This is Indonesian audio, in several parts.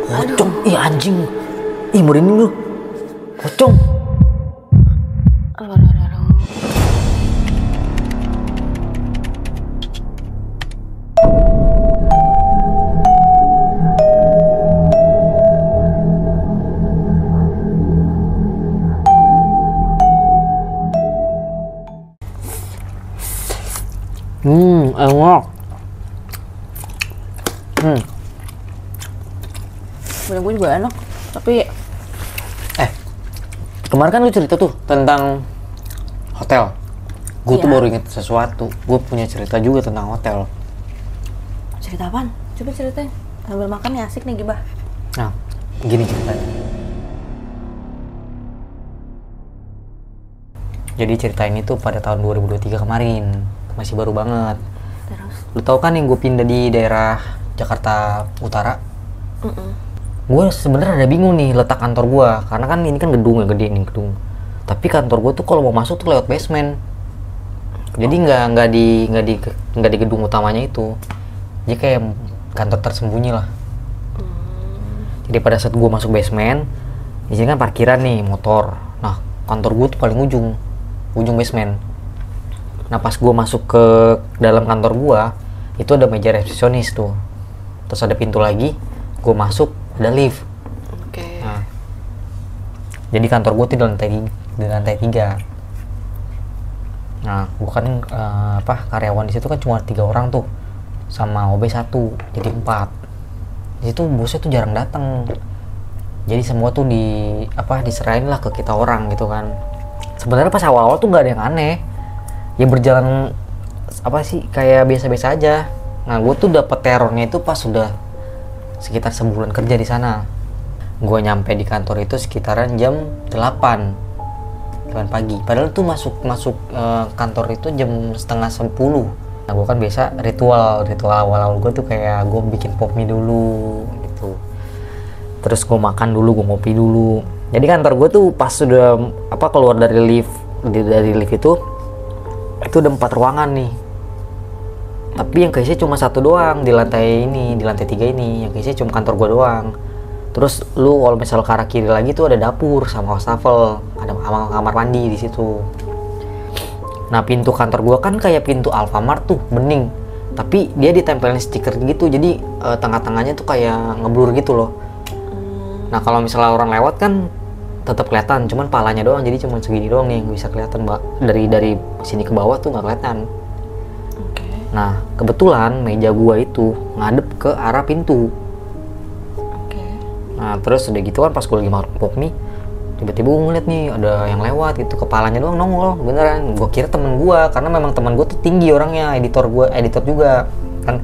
Pocong, ih anjing. Ih merinding lu. Pocong. Aduh, aduh, aduh, aduh. Enak. Badan gue juga enak, tapi Kemarin kan lu cerita tuh tentang hotel. Gue tuh Iya. baru inget sesuatu. Gue punya cerita juga tentang hotel. cerita apaan? Coba ceritain. Sambil makan nih asik nih Gibah. Nah, gini ceritanya. Jadi cerita ini tuh pada tahun 2023 kemarin. Masih baru banget. Terus? Lu tau kan yang gue pindah di daerah Jakarta Utara? Gue sebenarnya ada bingung nih letak kantor gue, karena kan ini kan gedung ya, gede ini gedung. Tapi kantor gue tuh kalau mau masuk tuh lewat basement. Jadi nggak di gedung utamanya itu. Jadi kayak kantor tersembunyi lah. Jadi pada saat gue masuk basement, di sini kan parkiran nih motor. Nah kantor gue tuh paling ujung basement. Nah pas gue masuk ke dalam kantor gue, itu ada meja resepsionis tuh. Terus ada pintu lagi, gue masuk ada lift. Oke. Nah, jadi kantor gue tuh di lantai 3. Nah, gue kan karyawan di situ kan cuma 3 orang tuh, sama OB 1, jadi 4. Di situ bosnya tuh jarang datang. Jadi semua tuh diserahin lah ke kita orang gitu kan. Sebenarnya pas awal-awal tuh nggak ada yang aneh, ya berjalan kayak biasa-biasa aja. Nah, gue tuh dapet terornya itu pas sudah sekitar sebulan kerja di sana. Gue nyampe di kantor itu sekitaran jam 8 pagi. Padahal tuh masuk kantor itu jam setengah 10. Nah, gue kan biasa ritual awal-awal gue tuh kayak gue bikin pop mie dulu gitu. Terus gue makan dulu, gue ngopi dulu. Jadi kantor gue tuh pas sudah keluar dari lift itu udah 4 ruangan nih. Tapi yang keisinya cuma 1 doang di lantai 3 ini. Yang keisinya cuma kantor gua doang. Terus lu kalau misal ke arah kiri lagi tuh ada dapur sama wastafel, ada kamar mandi di situ. Nah, pintu kantor gua kan kayak pintu Alfamart tuh, bening. Tapi dia ditempelin stiker gitu. Jadi tengah-tengahnya tuh kayak ngeblur gitu loh. Nah, kalau misalnya orang lewat kan tetap kelihatan, cuman palanya doang. Jadi cuma segini doang nih yang bisa kelihatan, Mbak. Dari sini ke bawah tuh nggak kelihatan. Nah, kebetulan meja gua itu ngadep ke arah pintu. Nah, terus udah gitu kan pas gua lagi makan pop mie, tiba-tiba gua ngeliat nih ada yang lewat gitu, kepalanya doang nongol, beneran. Gua kira temen gua, karena memang temen gua tuh tinggi orangnya, editor juga kan.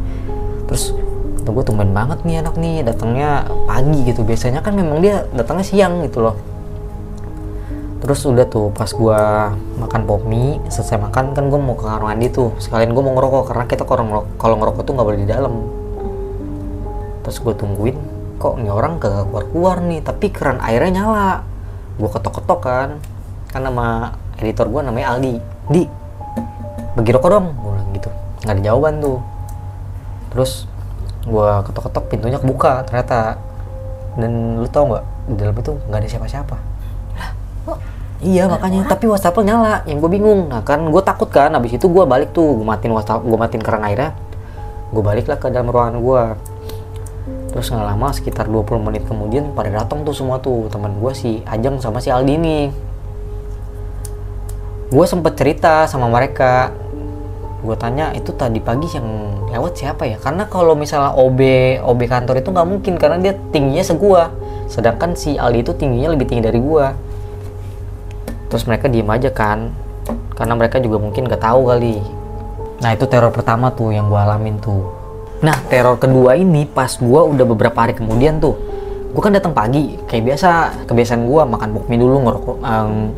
Terus kata gua tumben banget nih anak nih, datangnya pagi gitu. Biasanya kan memang dia datangnya siang gitu loh. Terus udah tuh pas gua makan pop mie, selesai makan kan gua mau ke kamar mandi tuh. Sekalian gua mau ngerokok, karena kita kalau ngerokok tuh nggak boleh di dalam. Terus gua tungguin, kok nih orang kagak keluar nih, tapi keran airnya nyala. Gua ketok-ketok kan nama editor gua namanya Aldi. Di, bagi rokok dong, gua bilang gitu. Nggak ada jawaban tuh. Terus gua ketok-ketok, pintunya kebuka ternyata. Dan lu tau nggak, di dalam itu nggak ada siapa-siapa. Iya makanya, tapi wastafel nyala, yang gue bingung. Nah kan gue takut kan, abis itu gue balik tuh, gue matiin keran airnya, gue balik lah ke dalam ruangan gue. Terus nggak lama, sekitar 20 menit kemudian pada datang tuh semua tuh, teman gue si Ajeng sama si Aldi nih. Gue sempet cerita sama mereka, gue tanya itu tadi pagi yang lewat siapa ya? Karena kalau misalnya OB kantor itu nggak mungkin, karena dia tingginya segua, sedangkan si Aldi itu tingginya lebih tinggi dari gue. Terus mereka diem aja kan, karena mereka juga mungkin gak tahu kali. Nah itu teror pertama tuh yang gue alamin tuh. Nah teror kedua ini pas gue udah beberapa hari kemudian tuh. Gue kan datang pagi, kayak biasa, kebiasaan gue makan pop mie dulu, ngerokok,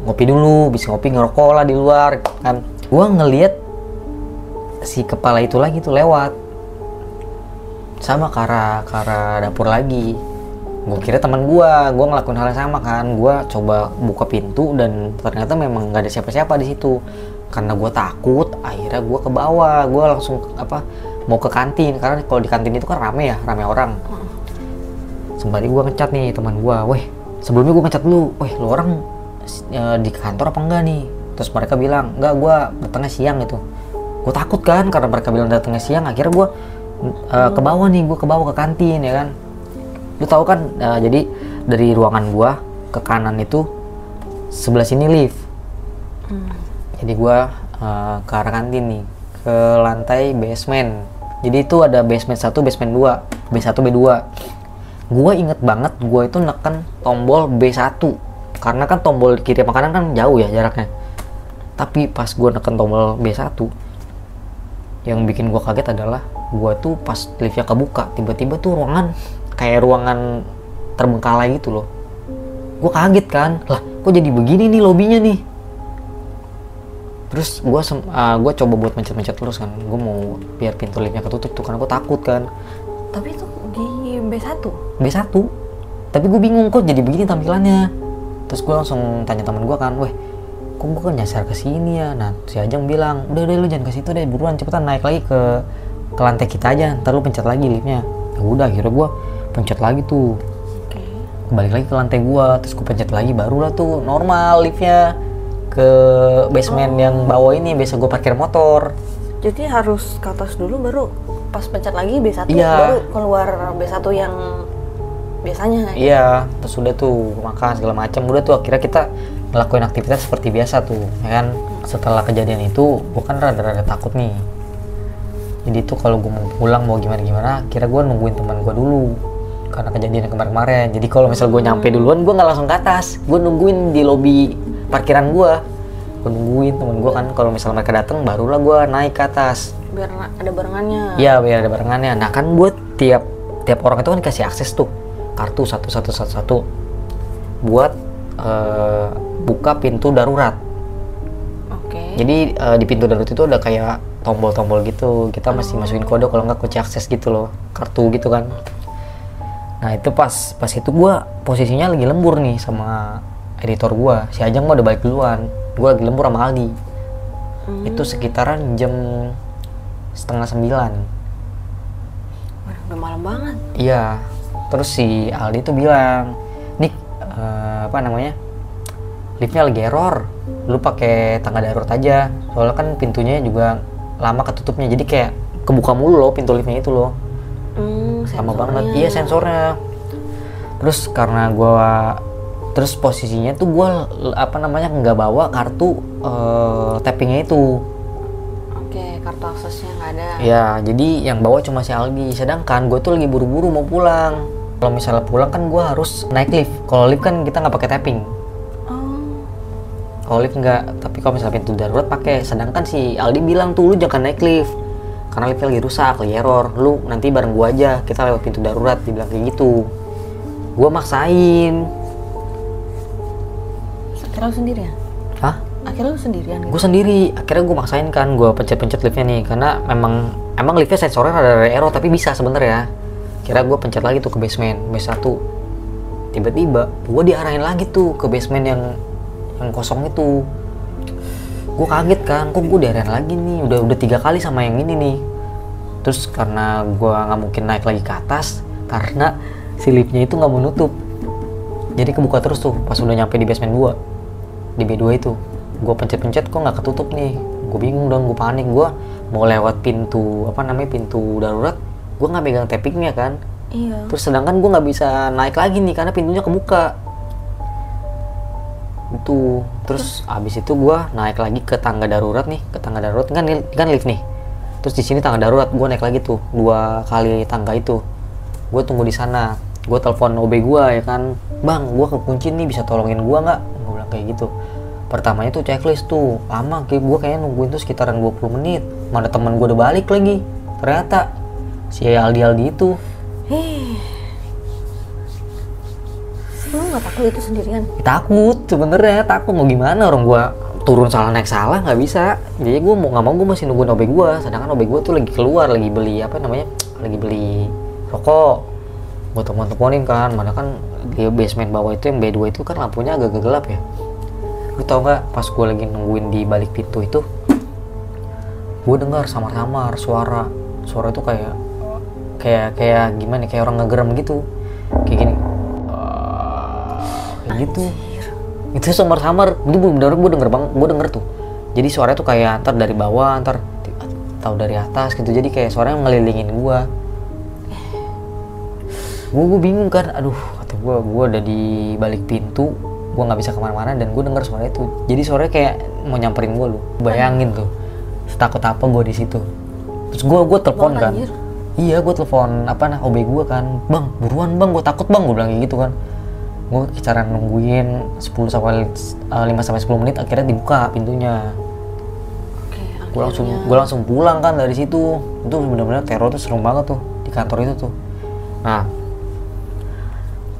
ngopi dulu, bisa ngopi ngerokok lah di luar kan. Gue ngeliat si kepala itu lagi tuh lewat, sama ke arah dapur lagi. Gue kira teman gue ngelakuin hal yang sama kan. Gue coba buka pintu dan ternyata memang nggak ada siapa-siapa di situ. Karena gue takut, akhirnya gue ke bawah. Gue langsung mau ke kantin, karena kalau di kantin itu kan rame orang. sembari gue ngecat nih teman gue, weh sebelumnya gue ngecat dulu, weh lu orang di kantor apa enggak nih? Terus mereka bilang enggak, gue datangnya siang gitu. Gue takut kan karena mereka bilang datangnya siang, akhirnya gue ke bawah nih, gue ke bawah ke kantin ya kan. Lu tahu kan, jadi dari ruangan gue ke kanan itu sebelah sini lift. Jadi gue ke arah kantin nih, ke lantai basement. Jadi itu ada basement 1, basement 2, B1, B2. Gue inget banget gue itu neken tombol B1 karena kan tombol kiri sama kanan kan jauh ya jaraknya. Tapi pas gue neken tombol B1, yang bikin gue kaget adalah gue tuh pas liftnya kebuka, tiba-tiba tuh kayak ruangan terbengkalai gitu loh. Gue kaget kan, lah kok jadi begini nih lobinya nih. Terus gue coba buat mencet-mencet terus kan, gue mau biar pintu liftnya ketutup tuh karena gue takut kan. Tapi itu di B1? B1, tapi gue bingung kok jadi begini tampilannya. Terus gue langsung tanya teman gue kan, weh kok gue kan nyasar ke sini ya. Nah si Ajeng bilang, udah lu jangan ke situ deh, buruan cepetan naik lagi ke lantai kita aja, ntar lu pencet lagi liftnya. Ya udah, akhirnya gue pencet lagi tuh, balik lagi ke lantai gue, terus gue pencet lagi, barulah tuh normal liftnya ke basement yang bawah ini, biasa gue parkir motor. Jadi harus ke atas dulu baru pas pencet lagi B1 Iya. baru keluar B1 yang biasanya. Iya, terus udah tuh makan segala macam, udah tuh akhirnya kita ngelakuin aktivitas seperti biasa tuh, ya kan. Setelah kejadian itu, gue kan rada-rada takut nih. Jadi tuh kalau gue mau pulang mau gimana-gimana, kira gue nungguin teman gue dulu karena kejadian kemarin-kemarin. Jadi kalau misal gue nyampe duluan, gue nggak langsung ke atas, gue nungguin di lobi parkiran gue nungguin temen gue kan, kalau misalnya mereka datang barulah gue naik ke atas Biar ada barengannya. iya, biar ada barengannya. Nah kan gue tiap orang itu kan dikasih akses tuh kartu satu buat buka pintu darurat. Oke. Jadi di pintu darurat itu ada kayak tombol-tombol gitu, kita mesti masukin kode, kalau nggak kunci akses gitu loh, kartu gitu kan. Nah itu pas itu gue posisinya lagi lembur nih sama editor gue, si Ajeng mah udah balik duluan, gue lagi lembur sama Aldi. Itu sekitaran jam 8:30. Wah, udah malam banget. Iya, terus si Aldi tuh bilang, Nik, liftnya lagi error, lu pakai tangga darurat aja, soalnya kan pintunya juga lama ketutupnya, jadi kayak kebuka mulu loh pintu liftnya itu loh. Lama banget, iya sensornya. Terus karena terus posisinya tuh gue nggak bawa kartu tappingnya itu. Oke, kartu aksesnya nggak ada. Ya, jadi yang bawa cuma si Aldi. Sedangkan gue tuh lagi buru-buru mau pulang. Kalau misalnya pulang kan gue harus naik lift. Kalau lift kan kita nggak pakai tapping. Kalau lift nggak, tapi kalau misalnya pintu darurat pakai. Sedangkan si Aldi bilang tuh, lu jangan naik lift karena liftnya lagi rusak, lagi error. Lu nanti bareng gue aja, kita lewat pintu darurat. Dibilang kayak gitu. Gue maksain. Akhirnya lu sendirian? Hah? Akhirnya lu sendirian? Gue sendiri. Akhirnya gue maksain kan, gue pencet-pencet liftnya nih, karena emang liftnya sensornya ada error, tapi bisa sebenarnya. Kira gue pencet lagi tuh ke basement B1. Tiba-tiba gue diarahin lagi tuh ke basement yang kosong itu. Gue kaget kan, kok gue diarahin lagi nih, udah 3 kali sama yang ini nih. Terus karena gue nggak mungkin naik lagi ke atas karena si liftnya itu nggak mau nutup, jadi kebuka terus tuh. Pas udah nyampe di basement 2, di B2 itu, gue pencet-pencet kok nggak ketutup nih. Gue bingung dong, gue panik, gue mau lewat pintu pintu darurat, gue nggak megang tappingnya kan. Iya. Terus sedangkan gue nggak bisa naik lagi nih karena pintunya kebuka itu. Terus abis itu gue naik lagi ke tangga darurat nih, kan lift nih. Terus di sini tangga darurat, gue naik lagi tuh 2 kali tangga itu. Gue tunggu di sana, gue telepon OB gue ya kan, bang gue kekunci nih, bisa tolongin gue nggak? Gue bilang kayak gitu. Pertamanya tuh checklist tuh lama, gue kayaknya nungguin tuh sekitaran 20 menit. Mana teman gue udah balik lagi, ternyata si Aldi itu. Lu nggak takut itu sendirian? Takut sebenarnya, takut mau gimana, orang gue turun salah naik salah nggak bisa. Jadi gue mau nggak mau gue masih nungguin OB gue, sedangkan OB gue tuh lagi keluar, lagi beli lagi beli rokok. Gue telepon-teleponin kan, mana kan di basement bawah itu yang B2 itu kan lampunya agak gelap ya. Lu tau nggak, pas gue lagi nungguin di balik pintu itu, gue dengar samar-samar suara itu kayak gimana, kayak orang ngegerem gitu. kayak gini. Kayak gitu. Itu samar-samar, itu bener-bener gue denger tuh. Jadi suaranya tuh kayak ntar dari bawah, ntar atau dari atas gitu. Jadi kayak suaranya ngelilingin gue. Gue bingung kan, aduh, kata gue udah di balik pintu, gue nggak bisa kemana-mana dan gue denger suara itu. Jadi suaranya kayak mau nyamperin gue lu. Bayangin tuh, setakut apa gue di situ. Terus gue telepon kan. Iya, gue telepon OB gue kan, bang, buruan bang, gue takut bang, gue bilang kayak gitu kan. Gue cara nungguin 5 sampai 10 menit, akhirnya dibuka pintunya. Gue langsung pulang kan dari situ. Itu benar-benar teror tuh, serem banget tuh di kantor itu tuh. Nah,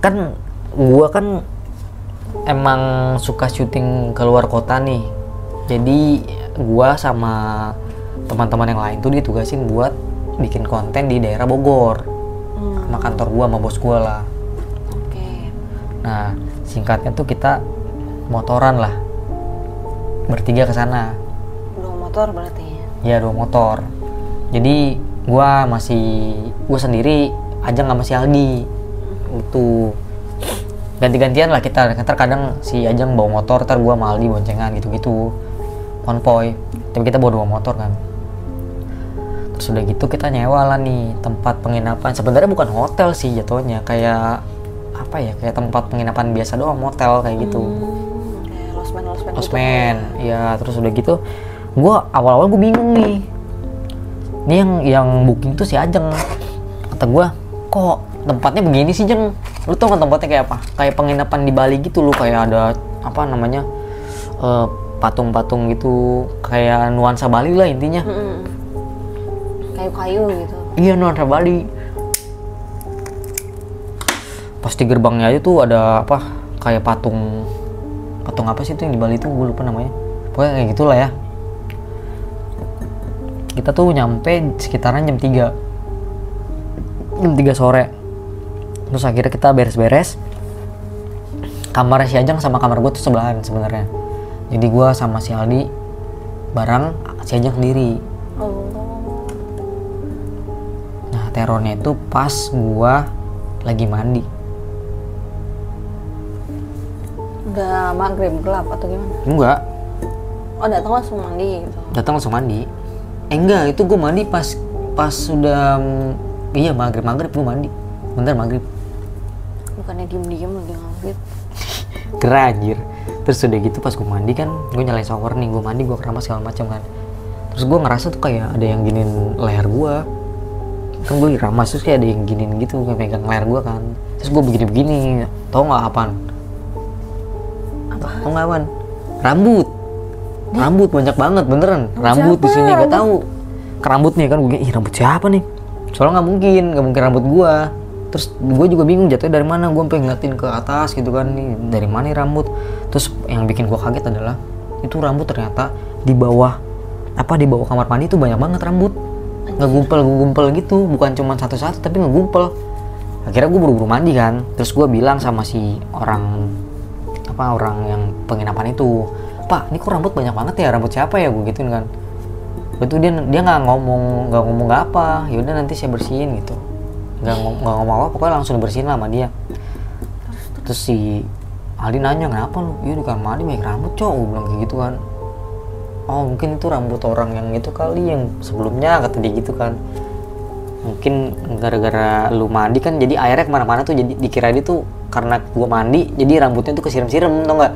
kan gue kan emang suka syuting keluar kota nih. Jadi gue sama teman-teman yang lain tuh ditugasin buat bikin konten di daerah Bogor. Sama kantor gue, sama bos gue lah. Nah, singkatnya tuh kita motoran lah, bertiga ke sana. 2 motor berarti ya? Iya, 2 motor. Jadi gue sendiri, Ajeng sama si Aldi. Itu ganti-gantian lah kita. Ntar kadang si Ajeng bawa motor, ntar gue sama Aldi boncengan gitu-gitu, konvoy. Tapi kita bawa 2 motor kan. Terus udah gitu kita nyewa lah nih tempat penginapan. Sebenarnya bukan hotel sih jatuhnya, kayak kayak tempat penginapan biasa doang, motel kayak gitu. Kayak losmen. Ya, terus udah gitu gue awal-awal gue bingung nih. Ini yang booking tuh si Ajeng. Kata gue, kok tempatnya begini sih Jeng? Lu tau kan tempatnya kayak apa? Kayak penginapan di Bali gitu loh, kayak ada patung-patung gitu, kayak nuansa Bali lah intinya. Kayu-kayu gitu. Iya, nuansa Bali. Pas di gerbangnya aja tuh ada kayak patung apa sih itu yang di Bali tuh, gue lupa namanya. Pokoknya kayak gitulah ya. Kita tuh nyampe sekitaran jam 3 sore. Terus akhirnya kita beres-beres. Kamarnya si Ajeng sama kamar gue tuh sebelahan sebenarnya. Jadi gue sama si Aldi bareng, si Ajeng sendiri. Nah, terornya itu pas gue lagi mandi. Udah maghrib gelap atau gimana? Enggak. Oh, datang langsung mandi gitu. Datang langsung mandi. Enggak, itu gue mandi pas sudah maghrib gue mandi. Bentar maghrib. Bukannya diem-diem lagi ngabit. Gerah anjir. Terus udah gitu pas gue mandi kan, gue nyalain shower nih, gue mandi, gue keramas segala macam kan. Terus gue ngerasa tuh kayak ada yang giniin leher gue. Kan gue keramas terus kayak ada yang giniin gitu, kayak megang leher gue kan. Terus gue begini-begini, tau nggak apaan? Tau nggak apaan? Rambut banyak banget beneran. Rambut di sini gak tahu. Kerambut nih kan, gue rambut siapa nih? Soalnya nggak mungkin rambut gue. Terus gue juga bingung jatuhnya dari mana. Gue sampai ngeliatin ke atas gitu kan, nih dari mana nih rambut. Terus yang bikin gue kaget adalah itu rambut ternyata di bawah kamar mandi tuh banyak banget rambut. Ngegumpel gitu, bukan cuma satu-satu tapi ngegumpel. Akhirnya gue buru-buru mandi kan. Terus gue bilang sama si orang yang penginapan itu, Pak, ini kok rambut banyak banget ya, rambut siapa ya, gue gituin kan. Betul, dia nggak ngomong apa, yaudah nanti saya bersihin gitu, nggak ngomong apa, pokoknya langsung dibersihin lah sama dia. Terus si Aldi nanya, kenapa lu? Iya, di kamar mandi banyak rambut cowok, gue bilang kayak gitu kan. Oh, mungkin itu rambut orang yang itu kali, yang sebelumnya, kata dia gitu kan. Mungkin gara-gara lu mandi kan, jadi airnya kemana-mana tuh, jadi dikira dia tuh karena gua mandi, jadi rambutnya tuh kesiram-siram, tau nggak?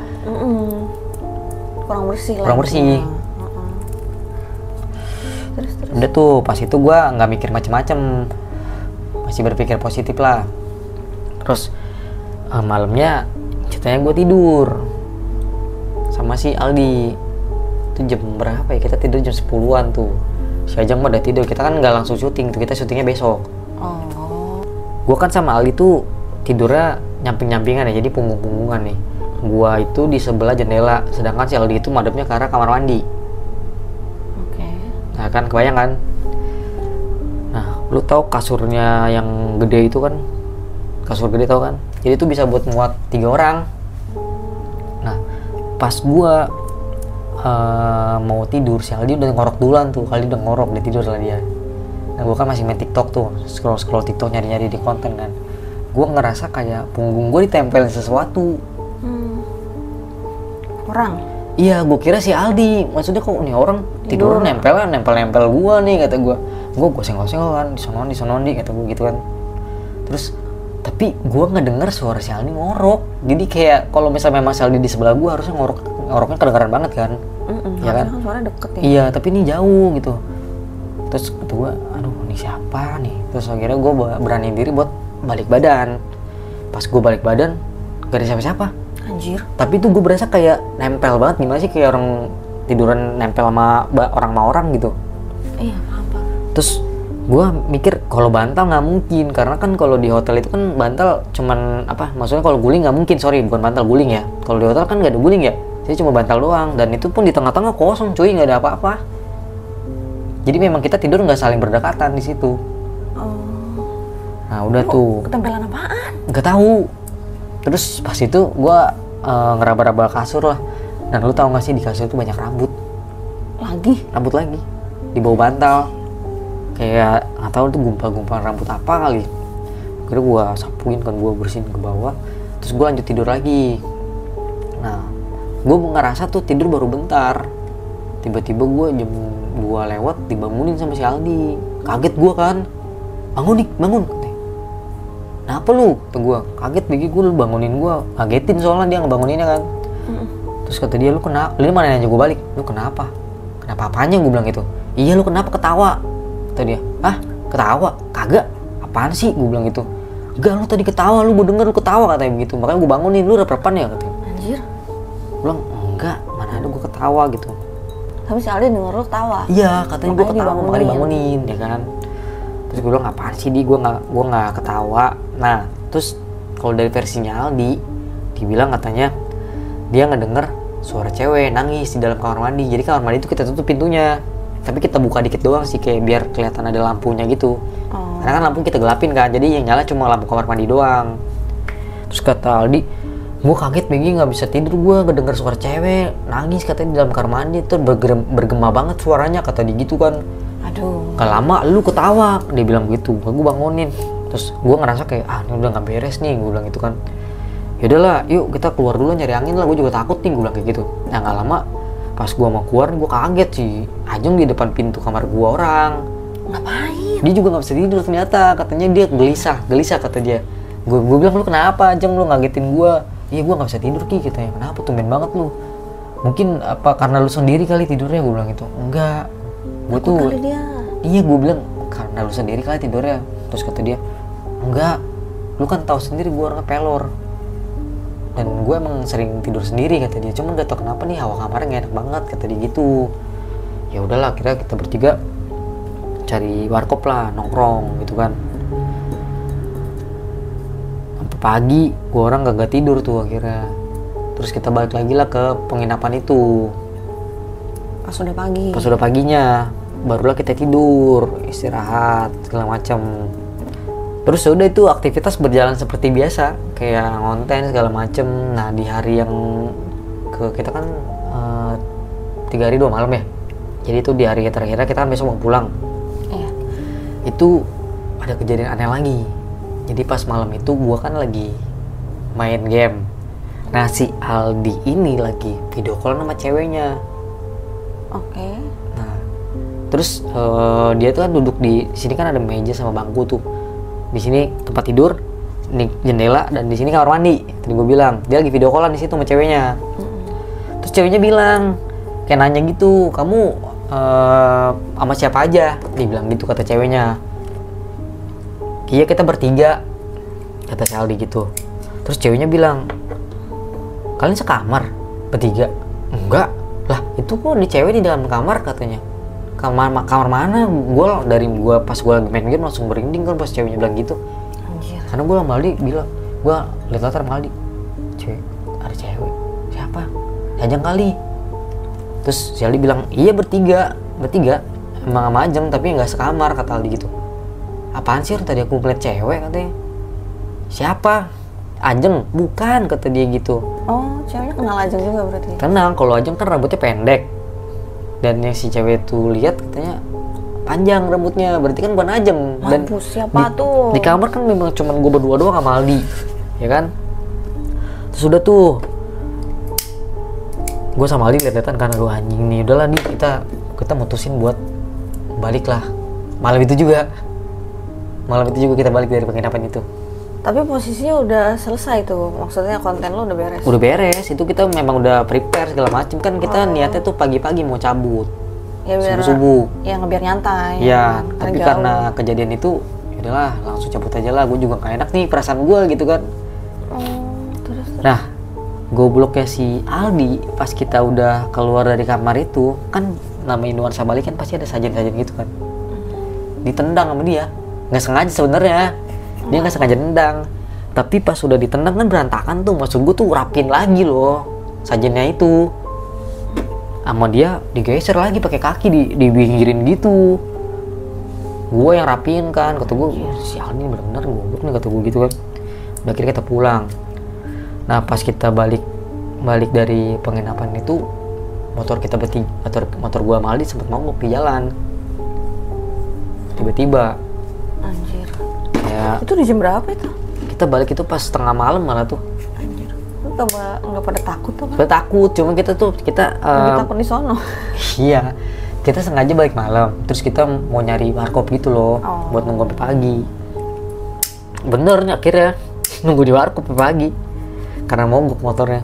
Kurang bersih. Terus. Udah tuh, pas itu gua nggak mikir macem-macem, masih berpikir positif lah. Terus malamnya ceritanya gua tidur sama si Aldi. Itu jam berapa ya? Kita tidur jam 10-an tuh. Si Ajeng mah udah tidur, kita kan nggak langsung syuting tuh, kita syutingnya besok. Gua kan sama Aldi tuh tidurnya nyamping-nyampingan ya, jadi punggung-punggungan nih. Gua itu di sebelah jendela, sedangkan si Aldi itu madepnya ke arah kamar mandi. Nah kan, kebayang kan? Nah, lu tahu kasurnya yang gede itu kan? Kasur gede tau kan? Jadi itu bisa buat muat 3 orang. Nah, pas gua mau tidur, si Aldi udah ngorok duluan tuh. Aldi udah ngorok, dia tidur lah dia. Nah, gua kan masih main TikTok tuh, scroll TikTok, nyari-nyari di konten kan. gue ngerasa kayak punggung gue ditempelin sesuatu. Orang? Iya, gue kira si Aldi. Maksudnya kok nih orang tidur nempel gue nih, kata gue. Gue senggol-senggol kan, disonondi kata gue gitu kan. Terus tapi gue ngedenger suara si Aldi ngorok. Jadi kayak kalau misalnya memang si Aldi di sebelah gue harusnya ngoroknya kedengaran banget kan. Ya kan? Suara deket ya. Iya, tapi ini jauh gitu. Terus kata gue, aduh ini siapa nih? Terus akhirnya gue beraniin diri buat balik badan. Pas gue balik badan, gak ada siapa-siapa. Anjir. Tapi tuh gue berasa kayak nempel banget. Gimana sih kayak orang tiduran nempel sama orang gitu. Iya, apa? Terus gue mikir kalau bantal nggak mungkin, karena kan kalau di hotel itu kan bantal cuman apa? Maksudnya kalau guling nggak mungkin, bukan bantal guling ya. Kalau di hotel kan nggak ada guling ya, jadi cuma bantal doang. Dan itu pun di tengah-tengah kosong, cuy, nggak ada apa-apa. Jadi memang kita tidur nggak saling berdekatan di situ. Nah udah tuh. Ketempelan apaan? Nggak tahu. Terus pas itu gue ngeraba-raba kasur lah. Dan lu tau nggak sih di kasur itu banyak rambut. Rambut lagi di bawah bantal. Kayak nggak tahu tuh gumpal-gumpal rambut apa kali. Akhirnya gue sapuin kan, gue bersihin ke bawah. Terus gue lanjut tidur lagi. Nah gue ngerasa tuh tidur baru bentar. Tiba-tiba gue jam 2 lewat dibangunin sama si Aldi. Kaget gue kan. Bangun nih, bangun. Kenapa lu? Kata gue, kaget begini, gue lu bangunin gue. Kagetin soalnya dia ngebanguninnya kan. Terus kata dia, lu kenapa? Lu mana nanya gue balik? Lu kenapa? Kenapa apanya? Gue bilang gitu. Iya, lu kenapa ketawa? Kata dia, ah ketawa? Kagak. Apaan sih? Gue bilang gitu. Enggak, lu tadi ketawa, lu gue denger lu ketawa katanya begitu. Makanya gue bangunin, lu rep-repan ya katanya. Anjir. Gue bilang, enggak, mana ada gue ketawa gitu. Tapi si Aldi denger lu ketawa? Iya, katanya gue ketawa, makanya dibangunin. ya kan. Terus gue bilang, apaan sih di, gue nggak ketawa. Nah terus kalau dari versinya Aldi, dibilang katanya dia ngedenger suara cewek nangis di dalam kamar mandi. Jadi kamar mandi itu kita tutup pintunya, tapi kita buka dikit doang sih, kayak biar kelihatan ada lampunya gitu. Karena kan lampu kita gelapin kan, jadi yang nyala cuma lampu kamar mandi doang. Terus kata Aldi, gue kaget begini, nggak bisa tidur, gue ngedenger suara cewek nangis katanya di dalam kamar mandi. Tuh bergema banget suaranya, kata dia gitu kan. Aduh. Gak lama lu ketawa, dia bilang gitu. Gue bangunin. Terus gue ngerasa kayak ini udah nggak beres nih, gue bilang gitu kan. Yaudahlah, yuk kita keluar dulu nyari angin lah, gue juga takut nih, gue bilang kayak gitu. Nah nggak lama pas gue mau keluar, gue kaget sih Ajeng di depan pintu kamar gue orang. Ngapain? Dia juga nggak bisa tidur ternyata, katanya dia gelisah kata dia. Gue bilang, lu kenapa Ajeng, lu ngagetin gue? Iya gue nggak bisa tidur Ki, katanya. Kenapa, tumben banget lu? Mungkin apa karena lu sendiri kali tidurnya, gue bilang gitu. Enggak, gue tuh iya, gue bilang karena lu sendiri kali tidurnya. Terus kata dia, enggak, lu kan tahu sendiri gue orangnya pelor dan gue emang sering tidur sendiri, kata dia. Cuman gak tau kenapa nih hawa kamarnya gak enak banget, kata dia gitu. Ya udahlah, akhirnya kita bertiga cari warkop lah, nongkrong gitu kan. Sampai pagi gue orang gak tidur tuh akhirnya. Terus kita balik lagi lah ke penginapan itu. Pas udah paginya barulah kita tidur, istirahat segala macam. Terus udah itu aktivitas berjalan seperti biasa, kayak ngonten segala macem. Nah di hari yang kita kan 3 hari 2 malam ya. Jadi itu di hari terakhir kita kan besok mau pulang. Iya. Itu ada kejadian aneh lagi. Jadi pas malam itu gua kan lagi main game. Nah si Aldi ini lagi video call sama ceweknya. Oke. Nah terus dia tuh kan duduk di sini, kan ada meja sama bangku tuh. Di sini tempat tidur, ini jendela, dan di sini kamar mandi. Tadi gue bilang dia lagi video callan di situ sama ceweknya. Terus ceweknya bilang kayak nanya gitu, kamu sama siapa aja? Dia bilang gitu, kata ceweknya. Iya kita bertiga, kata si Aldi gitu. Terus ceweknya bilang, kalian sekamar bertiga? Enggak lah, itu kok di cewek di dalam kamar katanya. Kamar mana? Gue pas gue lagi main game langsung merinding kan pas ceweknya bilang gitu. Anjir. Karena gue sama Aldi bilang, gue liat latar sama Aldi, ada cewek, siapa? Ajeng kali. Terus si Aldi bilang, iya bertiga, emang sama Ajeng tapi nggak sekamar, kata Aldi gitu. Apaan sih, tadi aku ngeliat cewek katanya. Siapa? Ajeng? Bukan, kata dia gitu. Oh, ceweknya kenal Ajeng juga berarti? Tenang, kalau Ajeng kan rambutnya pendek. Dan yang si cewek tuh lihat katanya panjang rambutnya, berarti kan bukan Ajeng. Dan Mampus, siapa tuh? di kamar kan memang cuman gue berdua doang sama Aldi, ya kan. Terus udah tuh gue sama Aldi lihat-lihatan kan, aduh anjing nih, udahlah nih kita mutusin buat balik lah. Malam itu juga kita balik dari penginapan itu. Tapi posisinya udah selesai tuh, maksudnya konten lo udah beres? Udah beres, itu kita memang udah prepare segala macem kan. Kita niatnya tuh pagi-pagi mau cabut, Ya biar subuh-subuh. ya biar nyantai. Ya, kan? tapi Jauh. karena kejadian itu, udahlah langsung cabut aja lah. Gue juga gak enak nih perasaan gue gitu kan. Terus Nah, gobloknya si Aldi, pas kita udah keluar dari kamar itu, kan namanya nuansa Bali kan pasti ada sajen-sajen gitu kan. Ditendang sama dia, nggak sengaja sebenarnya. Dia nggak sengaja nendang. Tapi pas udah ditendang kan berantakan tuh. Maksud gue tuh rapin lagi loh sajennya itu. Sama dia digeser lagi pakai kaki, dibingkirin gitu. Gue yang rapiin kan, kata gue si Aldi bener-bener goblok nih, kata gue gitu kan. Udah akhirnya kita pulang. Nah pas kita balik dari penginapan itu, motor kita motor gua sama Aldi sempet mogok di jalan. Tiba-tiba anjir. ya Itu di jam berapa itu? kita balik itu pas tengah malam malah tuh. Anjir. Lu nggak pada takut tuh kan? Kita takut, cuma kita Lebih takut di sono. iya, kita sengaja balik malam. Terus kita mau nyari warkop gitu loh, buat nunggu sampai pagi. Bener nih akhirnya nunggu di warkop sampai pagi karena mogok motornya.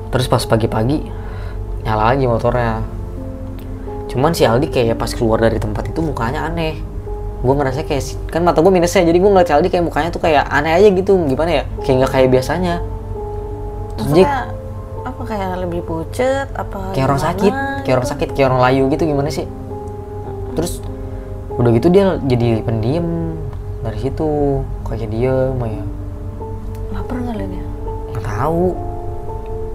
Terus pas pagi-pagi nyala lagi motornya. Cuman si Aldi kayak pas keluar dari tempat itu mukanya aneh. Gue ngerasa kayak, kan mata gue minusnya, jadi gue ngeliat si Aldi kayak mukanya tuh kayak aneh aja gitu. Gimana ya, kayak nggak kayak biasanya. Maksudnya apa, kayak lebih pucet apa? Kayak orang sakit, kayak orang layu gitu, gimana sih? Terus udah gitu dia jadi pendiam dari situ, kayak diem ya. Lapar nggak dia? Nggak tahu.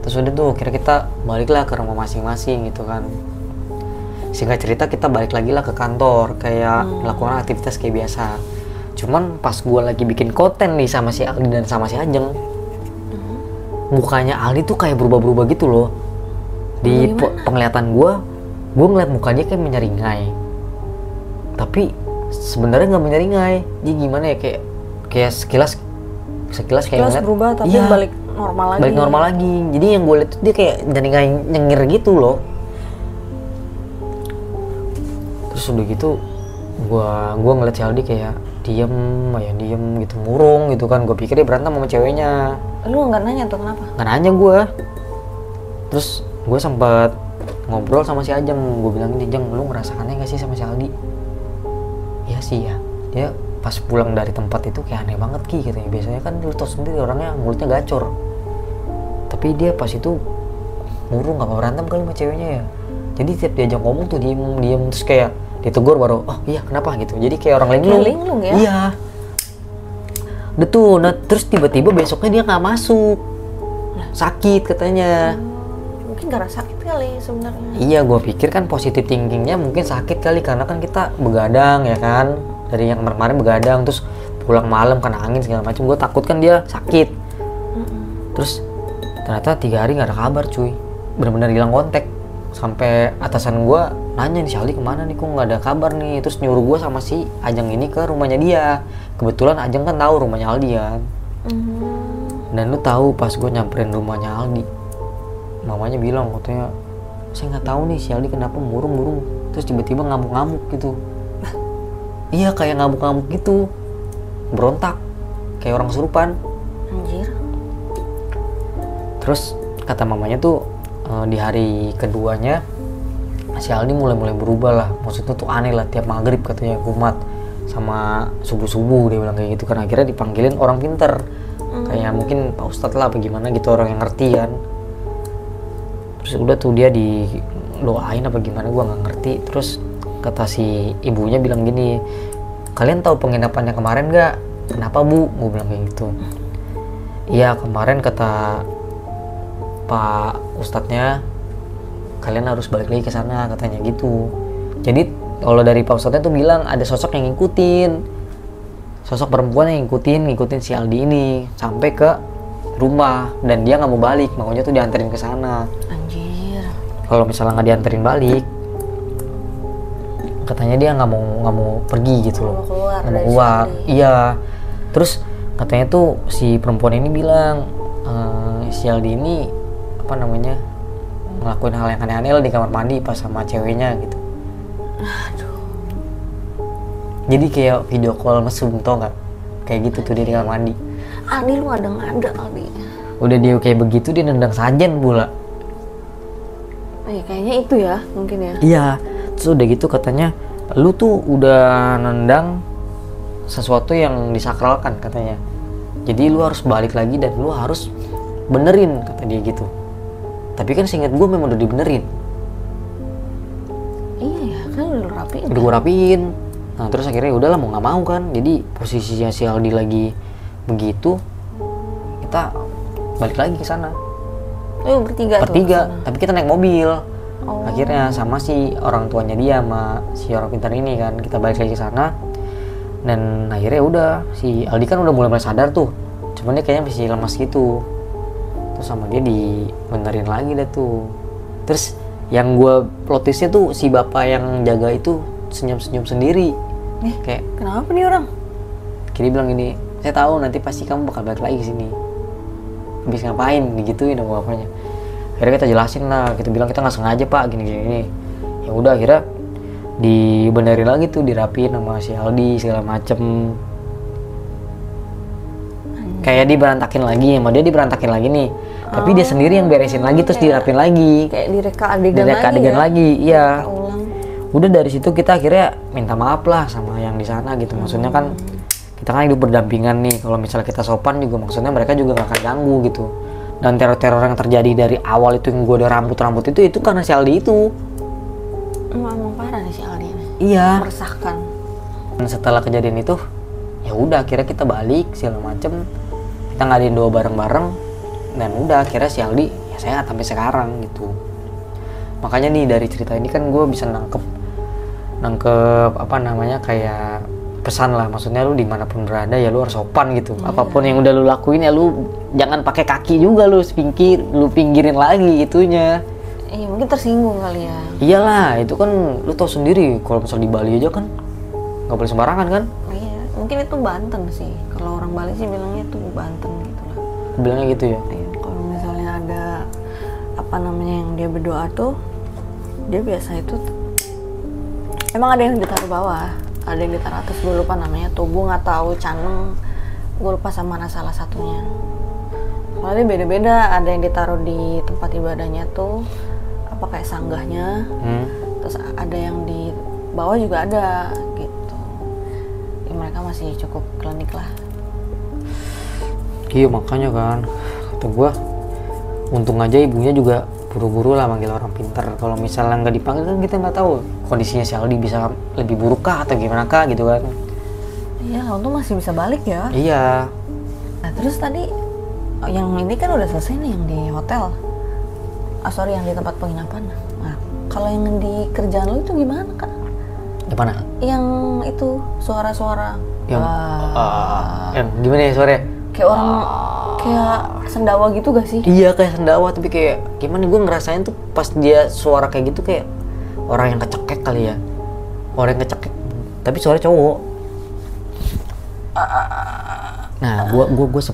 Terus udah tuh kira kita baliklah ke rumah masing-masing gitu kan. Singkat cerita kita balik lagi lah ke kantor, kayak melakukan aktivitas kayak biasa. Cuman pas gue lagi bikin konten nih sama si Aldi dan sama si Ajeng, mukanya Aldi tuh kayak berubah-berubah gitu loh. Di penglihatan gue ngeliat mukanya kayak menyeringai. Tapi sebenarnya nggak menyeringai. Jadi gimana ya, kayak sekilas kayak ngeliat, berubah tapi iya, balik normal lagi. Balik normal lagi. Jadi yang gue lihat tuh dia kayak nyengir gitu loh. Terus udah gitu gue ngeliat si Aldi kayak diem gitu, murung gitu kan. Gue pikir dia berantem sama ceweknya. Lu nggak nanya tuh kenapa? Nggak nanya gue. Terus gue sempat ngobrol sama si Ajeng. Gue bilang gini, Jeng, lu ngerasa aneh gak sih sama si Aldi? Iya sih ya, dia pas pulang dari tempat itu kayak aneh banget Ki katanya. Biasanya kan lu tau sendiri orangnya mulutnya gacor, tapi dia pas itu murung, gak mau berantem kali sama ceweknya ya. Jadi tiap diajak ngomong tuh diem terus kayak ditegur baru, oh iya kenapa gitu. Jadi kayak orang linglung ya? Iya. Udah tuh, nah terus tiba-tiba besoknya dia gak masuk. Sakit katanya. Mungkin karena sakit kali sebenarnya. Iya, gue pikir kan positif thinkingnya mungkin sakit kali, karena kan kita begadang ya kan, dari yang kemarin begadang terus pulang malam kena angin segala macam. Gue takut kan dia sakit. Terus ternyata 3 hari nggak ada kabar cuy, benar-benar hilang kontak. Sampai atasan gue nanya nih, si Aldi kemana nih, kok nggak ada kabar nih. Terus nyuruh gue sama si Ajeng ini ke rumahnya dia. Kebetulan Ajeng kan tahu rumahnya Aldi kan. Dan lu tahu pas gue nyamperin rumahnya Aldi, mamanya bilang katanya, saya nggak tahu nih si Aldi kenapa murung terus tiba-tiba ngamuk-ngamuk gitu. Iya, kayak ngamuk-ngamuk gitu, berontak kayak orang kesurupan. Anjir. Terus kata mamanya tuh di hari keduanya si Aldi mulai berubah lah. Maksudnya tuh aneh lah, tiap maghrib katanya kumat sama subuh dia bilang kayak gitu kan. Akhirnya dipanggilin orang pinter, kayak mungkin Pak Ustadz lah apa gimana gitu, orang yang ngerti kan. Terus udah tuh dia didoain apa gimana, gue nggak ngerti. Terus kata si ibunya bilang gini, kalian tahu penginapannya kemarin nggak? Kenapa Bu? Gue bilang kayak gitu. Iya kemarin kata Pak Ustadznya kalian harus balik lagi ke sana katanya gitu. Jadi kalau dari Pak Ustadznya tuh bilang ada sosok yang ngikutin, sosok perempuan yang ngikutin si Aldi ini sampai ke rumah, dan dia nggak mau balik, maunya tuh dianterin ke sana. Anjir. Kalau misalnya nggak dianterin balik, katanya dia nggak mau pergi gitu loh, keluar nggak mau dari keluar. Aldi. Iya, terus katanya tuh si perempuan ini bilang si Aldi ini apa namanya ngelakuin hal yang aneh-aneh lah di kamar mandi pas sama ceweknya gitu. Aduh. Jadi kayak video call mesum, tau nggak? Kayak gitu tuh dia di kamar mandi. Aldi lu ngada-ngada Aldi. Udah dia kayak begitu dia nendang sajen pula. Kayaknya itu ya mungkin ya. Iya, terus udah gitu katanya lu tuh udah nendang sesuatu yang disakralkan katanya. Jadi lu harus balik lagi dan lu harus benerin kata dia gitu. Tapi kan seingat gue memang udah dibenerin. Iya ya, kan udah lu rapiin. Udah gue rapiin. Nah terus akhirnya udahlah mau nggak mau kan. Jadi posisinya si Aldi lagi begitu, kita balik lagi ke sana. Bertiga tuh. Bertiga, tapi kita naik mobil. Oh. Akhirnya sama si orang tuanya dia sama si orang pintar ini kan, kita balik lagi ke sana. Dan akhirnya udah si Aldi kan udah mulai sadar tuh, cuman dia kayaknya masih lemas gitu. Terus sama dia dibenerin lagi dah tuh. Terus yang gue plot twistnya tuh si bapak yang jaga itu senyum-senyum sendiri. Kayak Kenapa nih orang? Kiri bilang gini, saya tahu nanti pasti kamu bakal balik lagi ke sini. Habis ngapain digituin sama bapaknya. Akhirnya kita jelasin lah, kita bilang kita nggak sengaja pak gini. Ya udah akhirnya dibenerin lagi tuh, dirapiin sama si Aldi segala macem. Kayak diberantakin lagi, sama dia diberantakin lagi nih. Tapi dia sendiri yang beresin lagi terus dirapin lagi. Kayak direka adegan Direka lagi ya? iya. Direka ulang. Udah dari situ kita akhirnya minta maaf lah sama yang di sana gitu. Maksudnya kan kita kan hidup berdampingan nih. Kalau misalnya kita sopan juga maksudnya mereka juga gak akan ganggu gitu. Dan teror-teror yang terjadi dari awal itu yang gue ada rambut-rambut itu karena si Aldi itu. Emang parah nih si Aldi ini. Iya. Meresahkan. Dan setelah kejadian itu, ya udah akhirnya kita balik segala macem. Kita ngadain doa bareng-bareng. Dan udah akhirnya si Aldi ya sehat sampai sekarang gitu. Makanya nih dari cerita ini kan gue bisa nangkep apa namanya kayak pesan lah, maksudnya lu dimanapun berada ya lu harus sopan gitu. Apapun yang udah lu lakuin ya lu jangan pakai kaki juga, lu pinggirin lagi itunya. Iya mungkin tersinggung kali ya. Iyalah itu kan lu tau sendiri kalau misal di Bali aja kan nggak boleh sembarangan kan. Iya mungkin itu Banten sih, kalau orang Bali sih bilangnya itu Banten gitu lah. Bilangnya gitu ya. Iya, kalau misalnya ada apa namanya yang dia berdoa tuh, dia biasa itu emang ada yang ditaruh bawah, ada yang ditaruh atas, gue lupa namanya, tubuh nggak tahu caneng, gue lupa sama mana salah satunya. Soalnya beda-beda, ada yang ditaruh di tempat ibadahnya tuh apa kayak sanggahnya, terus ada yang di bawah juga ada gitu. Ya, mereka masih cukup klinik lah. Iya makanya kan kata gua untung aja ibunya juga buru-buru lah manggil orang pintar. Kalau misalnya nggak dipanggil kan kita nggak tahu kondisinya si Aldi bisa lebih buruk kah atau gimana kah gitu kan. Iya, untung masih bisa balik ya. Iya. Nah terus tadi yang ini kan udah selesai nih yang di hotel. Sorry yang di tempat penginapan. Nah kalau yang di kerjaan lu itu gimana Kak? Di mana? Yang itu suara-suara. Yang gimana ya suaranya? Kayak orang kayak sendawa gitu gak sih? Iya kayak sendawa tapi kayak gimana gue ngerasain tuh pas dia suara kayak gitu kayak orang yang kecekek kali ya. Orang yang kecekek. Tapi suara cowok. Nah, gue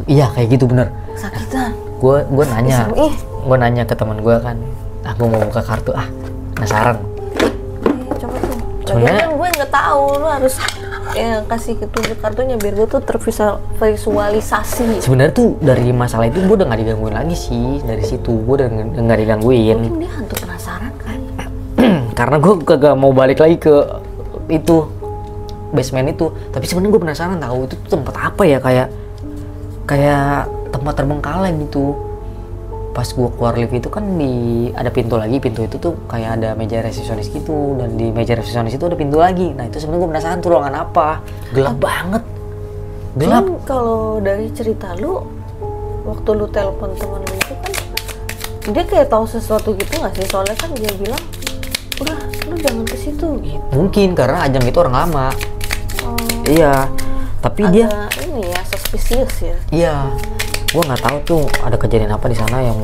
iya kayak gitu bener. Sakitan. Gue nanya. Gue nanya ke teman gue kan. Gue mau buka kartu penasaran. Coba tuh. Sebenarnya kan gue nggak tahu, lu harus kasih ketunjuk kartunya biar gue tuh tervisualisasi. Sebenarnya tuh dari masalah itu gue udah nggak digangguin lagi sih. Dari situ gue udah nggak digangguin. Mungkin dia hantu penasaran kan? Karena gue kagak mau balik lagi ke itu basement itu. Tapi sebenarnya gue penasaran tahu itu tuh tempat apa ya, kayak tempat terbengkalai gitu. Pas gue keluar lift itu kan ada pintu lagi, pintu itu tuh kayak ada meja resepsionis gitu, dan di meja resepsionis itu ada pintu lagi. Nah itu sebenarnya gue penasaran tuh ruangan apa, gelap banget, gelap. Kalau dari cerita lu, waktu lu telepon teman lu itu kan dia kayak tahu sesuatu gitu nggak sih? Soalnya kan dia bilang, udah lu jangan ke situ. Mungkin karena Ajeng itu orang lama. Iya, tapi dia ini ya suspicious ya. Iya. Gue nggak tahu tuh ada kejadian apa di sana yang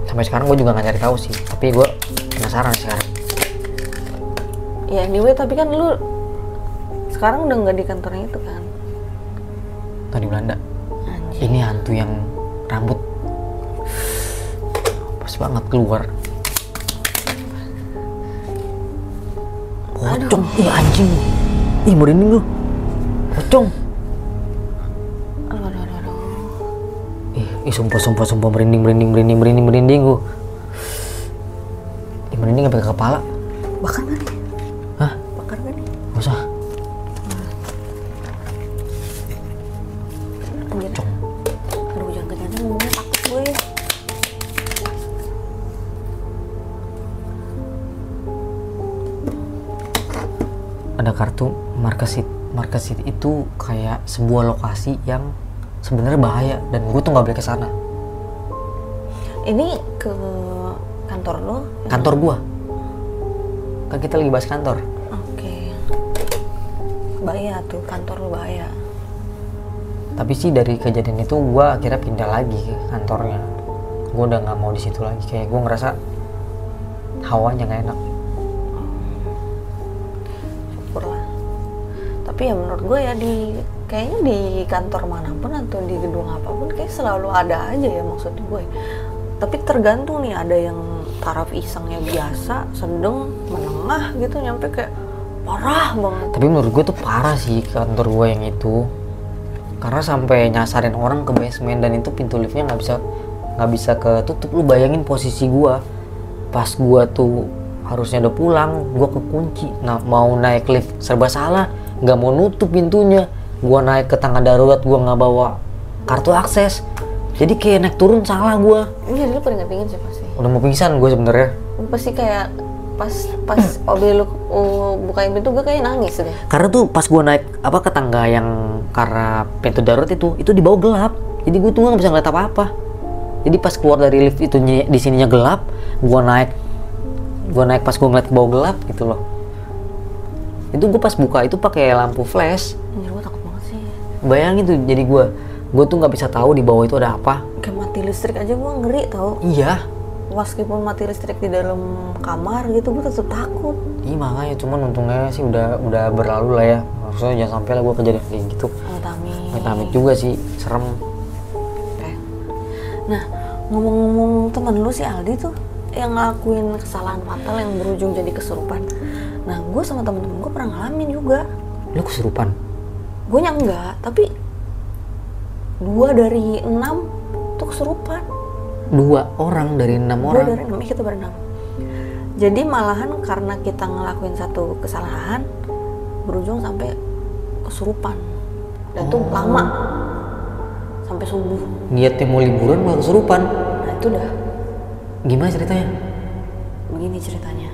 sampai sekarang gue juga nggak cari tahu sih, tapi gue penasaran sekarang. Ya anyway, tapi kan lu sekarang udah nggak di kantornya itu kan? Tadi Belanda. Anjir. Ini hantu yang rambut pas banget keluar. Pocong, ih anjing. Ih merinding lu. Pocong. Aduh. Ih sumpah merinding gua. Ih merinding sampai ke kepala. Bakar gak nih? Hah? Bakar gak nih? Gak usah. Anjir. Pocong. Aduh, jangan kencang ngomongnya, takut gue. Ada kartu markesit itu kayak sebuah lokasi yang sebenarnya bahaya dan gue tuh nggak boleh kesana. Ini ke kantor lo? Kantor gua. Kan kita lagi bahas kantor. Oke. Bahaya tuh, kantor lo bahaya. Tapi sih dari kejadian itu gua akhirnya pindah lagi ke kantornya. Gua udah nggak mau di situ lagi. Kayak gua ngerasa hawanya nggak enak. Syukurlah. Tapi ya menurut gue ya kayaknya di kantor manapun atau di gedung apapun kayak selalu ada aja ya, maksud gue. Tapi tergantung nih, ada yang taraf isengnya biasa, sedang, menengah gitu, nyampe kayak parah banget. Tapi menurut gue tuh parah sih kantor gue yang itu. Karena sampai nyasarin orang ke basement dan itu pintu liftnya nggak bisa ketutup. Lu bayangin posisi gue pas gue tuh harusnya udah pulang, gue kekunci. Nah mau naik lift serba salah, nggak mau nutup pintunya. Gue naik ke tangga darurat, gue nggak bawa kartu akses. Jadi kayak naik turun salah gue. Iya, lu pada pingin sih pasti. Udah mau pingsan gue sebenarnya. Pasti kayak pas Obi lu bukain pintu, gue kayak nangis deh. Karena tuh pas gue naik ke tangga yang karena pintu darurat itu di bawah gelap. Jadi gue tuh nggak bisa ngeliat apa-apa. Jadi pas keluar dari lift itu di sininya gelap, gue naik pas gue ngeliat ke bawah gelap gitu loh. Itu gue pas buka itu pakai lampu flash. Anjir, gue takut banget sih. Bayangin tuh, jadi gue tuh nggak bisa tahu di bawah itu ada apa. Kayak mati listrik aja gue ngeri tau. Iya. Meskipun mati listrik di dalam kamar gitu, gue tetap takut. Iya makanya, cuman untungnya sih udah berlalu lah ya. Maksudnya jangan sampai lah gue kejadian kayak gitu. Amit-amit juga sih, serem. Okay. Nah, ngomong-ngomong temen lu si Aldi tuh yang ngelakuin kesalahan fatal yang berujung jadi kesurupan. Nah, gue sama temen-temen gue pernah ngalamin juga. Lu kesurupan? Gue nya enggak, tapi 2 dari 6 tuh kesurupan. 2 orang dari 6 orang? 2 dari 6, kita berenam. Jadi malahan karena kita ngelakuin satu kesalahan, berujung sampai kesurupan. Dan tuh lama, sampai subuh. Niatnya mau liburan malah kesurupan? Nah itu dah. Gimana ceritanya? Begini ceritanya.